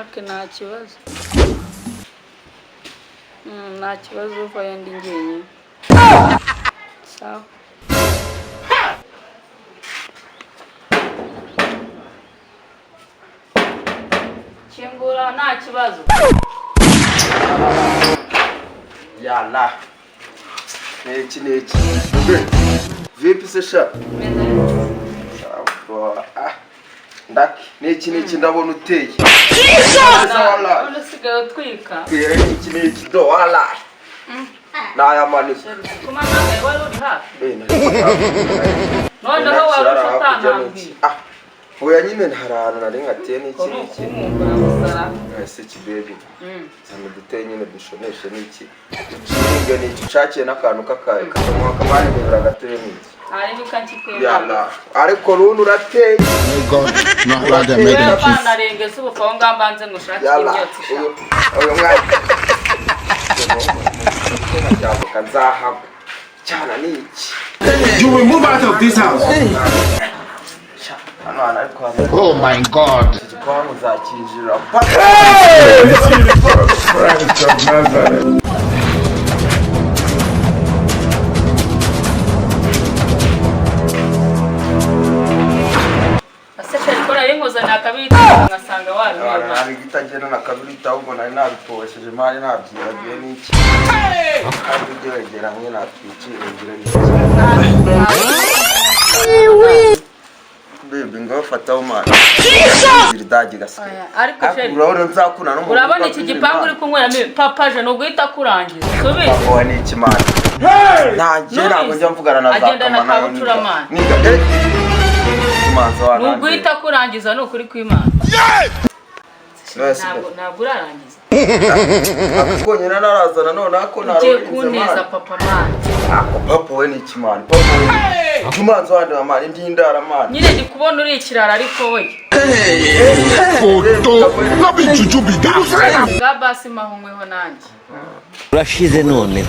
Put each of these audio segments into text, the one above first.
Ake nta kibazo. Nta kibazo uvayo ndi ngenye. Sawa. Kingura nta kibazo. Yala. Neki. Vipi se sha? Ndaki neki ndabona uteye. None sigaye utwika. Neki do wala. Naya mani. Kuma nawe wari uri hafi. None ho warushatahambi. Oya nyine ntarana nari ngateye neki. Siki baby. Cyane duteye nyine dushoneshe niki. Shinge niki cakiye nakantu kakaye kakamwa kamane bibura gateye niki. Ari bikakikwe. Yala. Ariko runtu rateye. God, not like that made them kiss. Narenge subufa ngambanze ngushakire imyotsi. Oyo mwana. Kanzaha. Cyana niki. You will move out of this house. Oh my God. Ngasanga wari ari gitagena na kabiri tawugo nari nabitowesheje mari nabyibagiye niki kandi byegera mwe natwicirengire niki Baby ngafata umana biridagi gasike ariko je urabona nzakuna no urabona iki gipangu uri kunywera papa je no guhita kurangiza sobe papa ni ikimana nanje ntabwo njya mvugana na agenda na kabutura man no guhita kurangiza no kuri kwimana ntabwo urarangiza ako nyina narazana none ako naronze kuneza papa man ako papa we ni ikimana papa Jumanzo wande mama ndindara man nyine ndi kubona uri ikirara ariko we Foto nabi jujubi da gabasi mahumweho nanjye urashize none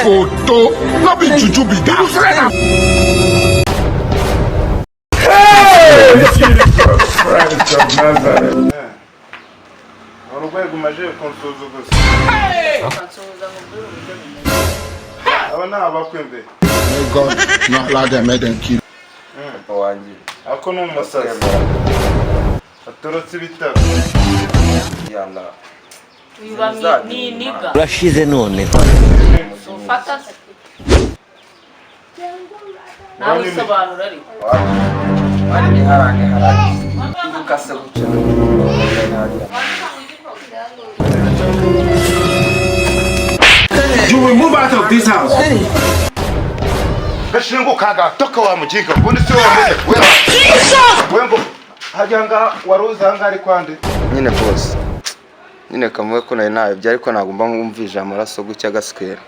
Foto nabi jujubi da Urugwego umaje kunsuzuguza. Aba na abakwembe. God, not like that made them kill. Wanjye Ako no musaza. Atorotse bitaro. yalla uba ni niga urashize none ufata nawe sobanura ariko ari harane ukase guca You will move out of this house. Gashingo kaga toka wa mujika ubundi se wengo hajanga waruza ngari kwande nyine boss nyine kamwe ko nayo byari ko nagomba ngumvije amaraso gucya gaskera